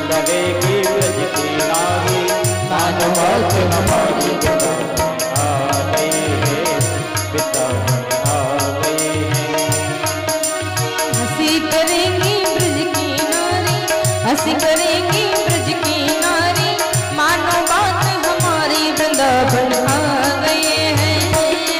करेगी ब्रज की नारी, मानो बात हमारी वृंदावन आ गई है, वृंदावन आ गई है। हंसी करेंगी ब्रज की नारी, हंसी करेंगी ब्रज की नारी, मानो बात हमारी वृंदावन आ गए हैं,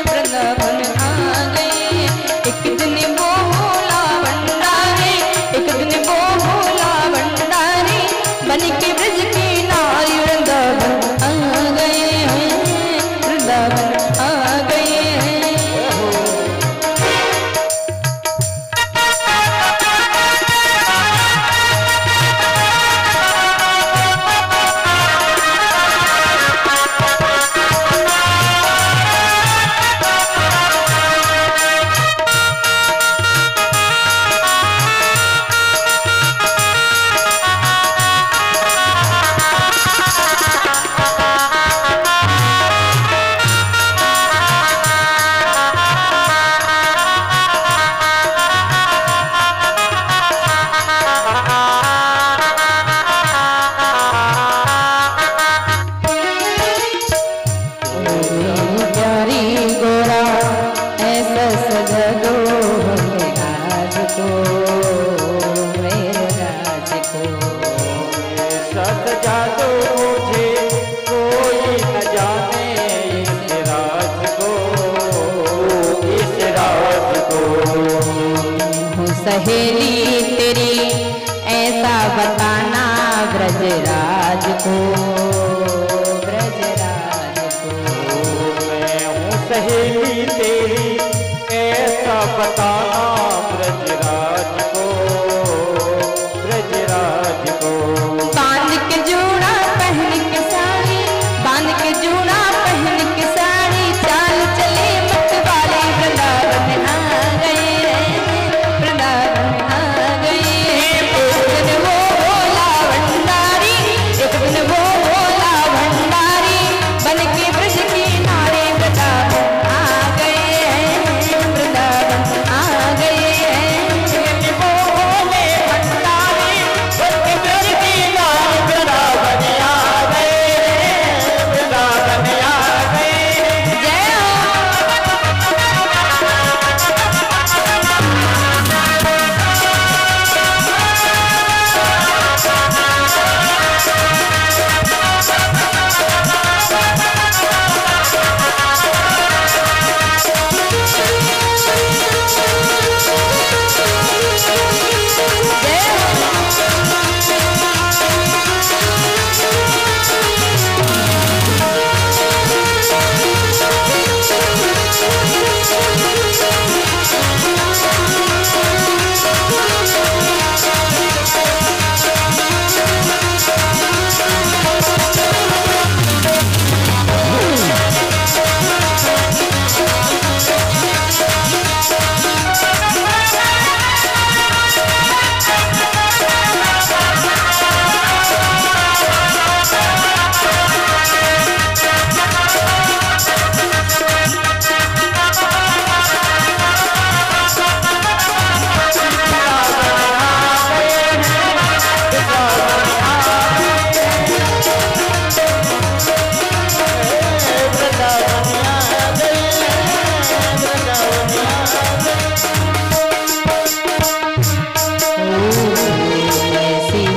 वृंदावन आ गए हैं। एक दिन वो भोला भंडारी, एक दिन वो भोला भंडारी, बन के ब्रज की नारी वृंदावन आ गए हैं, वृंदावन आ गए हैं। सहेली तेरी ऐसा बताना ब्रजराज को, ब्रजराज को। मैं हूँ सहेली तेरी ऐसा बताना ब्रजराज को, ब्रजराज को। बांध के जूड़ा पहन के साड़ी, बांध के जूड़ा पहन के साड़ी, चाल चले मत वाले वृंदावन आ गए, वृंदावन आ गए। एक दिन वो भोला भंडारी, एक दिन वो भोला भंडारी, बन के ब्रज की नारी वृंदावन आ गए हैं, वृंदावन आ गए हैं। वो भोले भंडारी, बन के ब्रज की नारी वृंदावन आ गए, वृंदावन आ गए। जय हो।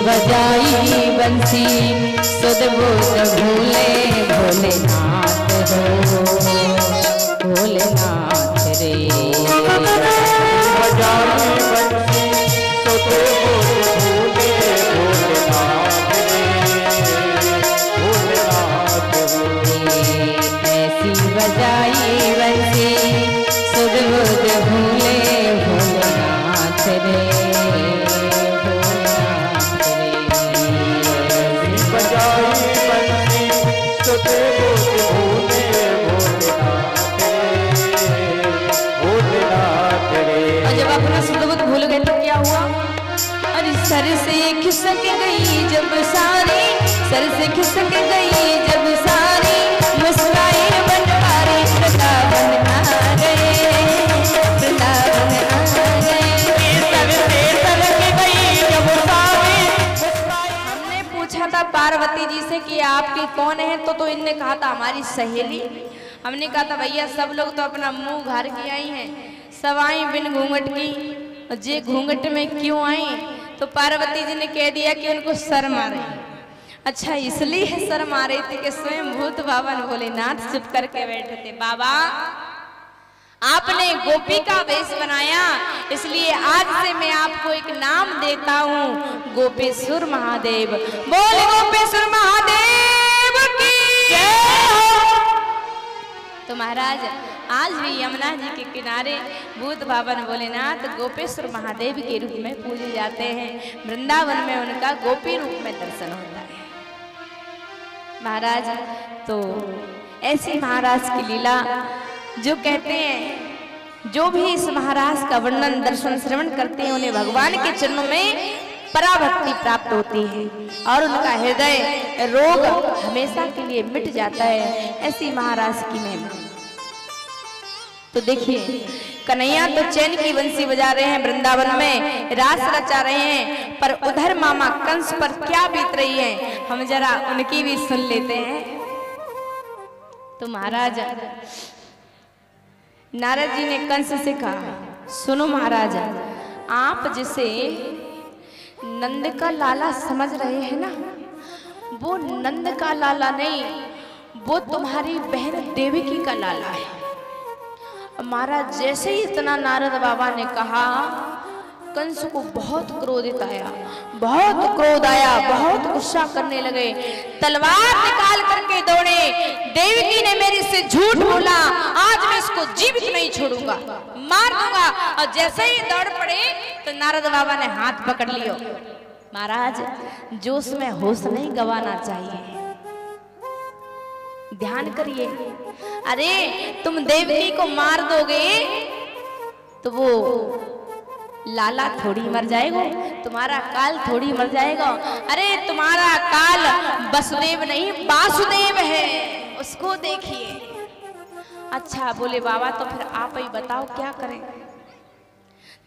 बजाई बंसी सुध बुध भूले भोलेनाथ हो, भोलेनाथ रे। बजाई बंसी सुध बुध भूले भोलेनाथ रे, भोलेनाथ रे। ऐसी बजाई बंसी सुध बुध भूले भोलेनाथ रे, बजाई बंसी सुध बुध भूले भोलेनाथ रे, भोलेनाथ रे। और जब अपना सुध बुध भूल गए तो क्या हुआ? अरे सर से खिसक गई जब सारी, सर से खिसक गई जब सारी, मुस्काए बनवारी वृंदावन आ गए, वृंदावन आ गए। सर से सरक गई जब सारी, हमने पार्वती जी से कि आपकी कौन है, तो इनने कहा था हमारी सहेली। हमने कहा था भैया सब लोग तो अपना मुंह घर की आई हैं, सब आई बिन घूंघट की, जे घूंघट में क्यों आई? तो पार्वती जी ने कह दिया कि उनको शर्म आ रही। अच्छा इसलिए शर्म आ रही थी कि स्वयं भूत बाबा भोलेनाथ चुप करके बैठे थे। बाबा आपने गोपी का वेश बनाया, इसलिए आज से मैं आपको एक नाम देता हूँ, गोपेश्वर महादेव। बोल गोपेश्वर महादेव की जय। तो महाराज आज भी यमुना जी के किनारे भूत बाबा भोलेनाथ गोपेश्वर महादेव के रूप में पूजे जाते हैं। वृंदावन में उनका गोपी रूप में दर्शन होता है महाराज। तो ऐसी महाराज की लीला जो कहते हैं, जो भी इस महाराज का वर्णन दर्शन श्रवण करते हैं उन्हें भगवान के चरणों में पराभक्ति प्राप्त होती है और उनका हृदय रोग हमेशा के लिए मिट जाता है। ऐसी महाराज की महिमा। तो देखिए कन्हैया तो चैन की बंसी बजा रहे हैं, वृंदावन में रास रचा रहे हैं, पर उधर मामा कंस पर क्या बीत रही है हम जरा उनकी भी सुन लेते हैं। तो महाराज नारद जी ने कंस से कहा, सुनो महाराज, आप जिसे नंद का लाला समझ रहे हैं ना, वो नंद का लाला नहीं, वो तुम्हारी बहन देवकी का लाला है। महाराज जैसे ही इतना नारद बाबा ने कहा, कंस को बहुत क्रोधित आया, बहुत क्रोध आया, बहुत गुस्सा करने लगे, तलवार निकाल करके दौड़े। देवकी ने मेरे से झूठ बोला, आज मैं इसको जीवित नहीं छोड़ूंगा, मार दूंगा। और जैसे ही दौड़ पड़े तो नारद बाबा ने हाथ पकड़ लियो। महाराज जोश में होश नहीं गंवाना चाहिए, ध्यान करिए। अरे तुम देवकी को मार दोगे तो वो लाला थोड़ी मर जाएगा, तुम्हारा काल थोड़ी मर जाएगा। अरे तुम्हारा काल वसुदेव नहीं वासुदेव है, उसको देखिए। अच्छा बोले बाबा तो फिर आप ही बताओ क्या करें।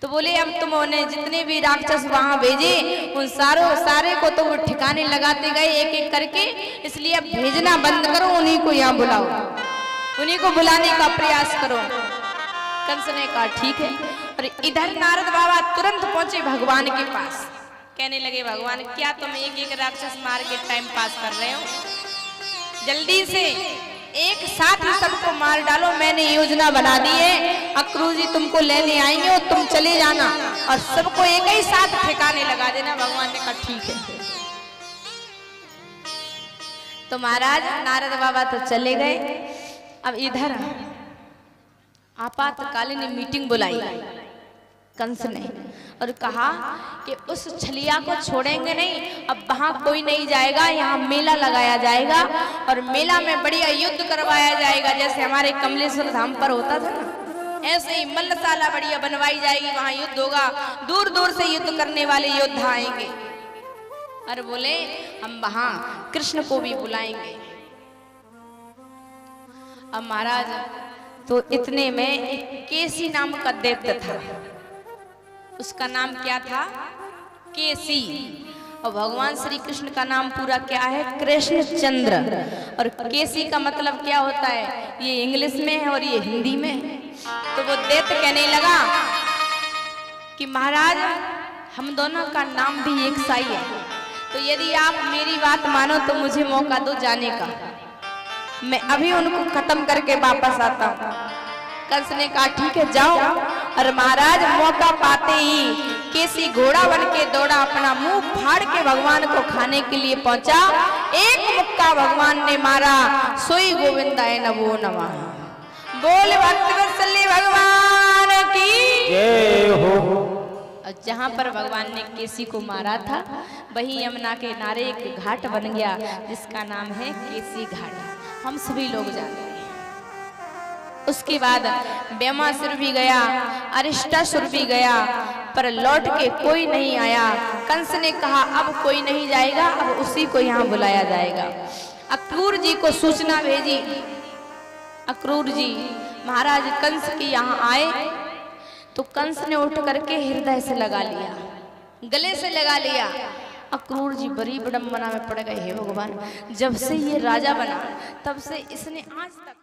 तो बोले अब तुमने जितने भी राक्षस वहां भेजे उन सारे को तो वो ठिकाने लगाते गए एक एक करके, इसलिए अब भेजना बंद करो, उन्हीं को यहाँ बुलाओ, उन्हीं को बुलाने का प्रयास करो। कंस ने कहा ठीक है। और इधर नारद बाबा तुरंत पहुंचे भगवान के पास, कहने लगे भगवान क्या तुम एक एक राक्षस मार के टाइम पास कर रहे हो, जल्दी से एक साथ ही सबको मार डालो, मैंने योजना बना दी है, अक्रूर जी तुमको लेने आएंगे और तुम चले जाना और सबको एक ही साथ ठिकाने लगा देना। भगवान ने कहा ठीक है। तो महाराज नारद बाबा तो चले गए। अब इधर आपातकालीन मीटिंग बुलाई कंस ने और कहा कि उस छलिया को छोड़ेंगे नहीं, अब वहां कोई नहीं जाएगा, यहाँ मेला लगाया जाएगा और मेला में बढ़िया युद्ध करवाया जाएगा, जैसे हमारे कमलेश्वर धाम पर होता था ना, ऐसे ही मल्लशाला बढ़िया बनवाई जाएगी, वहां युद्ध होगा, दूर दूर से युद्ध करने वाले योद्धा आएंगे। और बोले हम वहां कृष्ण को भी बुलाएंगे। अब महाराज तो इतने में एक केसी नाम का दैत्य था, उसका नाम क्या था? केसी। और भगवान श्री कृष्ण का नाम पूरा क्या है? कृष्ण चंद्र। और केसी का मतलब क्या होता है? ये इंग्लिश में है और ये हिंदी में। तो वो दैत्य कहने लगा कि महाराज हम दोनों का नाम भी एक सा ही है, तो यदि आप मेरी बात मानो तो मुझे मौका दो जाने का, मैं अभी उनको खत्म करके वापस आता हूँ। कंस ने कहा ठीक है जाओ। और महाराज मौका पाते ही केसी घोड़ा बन के दौड़ा, अपना मुंह फाड़ के भगवान को खाने के लिए पहुंचा। एक मुक्का भगवान ने मारा, सोई गोविंदाय नमो नमः। बोल भक्तवत्सल भगवान की जय हो। और जहाँ पर भगवान ने केसी को मारा था वही यमुना के नारे एक घाट बन गया जिसका नाम है केसी घाट, हम सभी लोग जानते हैं। उसके बाद ब्रह्मासुर भी गया, अरिष्टासुर भी गया, पर लौट के कोई नहीं आया। कंस ने कहा अब कोई नहीं जाएगा, अब उसी को यहाँ बुलाया जाएगा। अक्रूर जी को सूचना भेजी। अक्रूर जी महाराज कंस के यहाँ आए तो कंस ने उठ करके हृदय से लगा लिया, गले से लगा लिया अक्रूर जी बड़ी विडम्बना में पड़ गए। हे भगवान, जब से ये राजा बना तब से इसने आज तक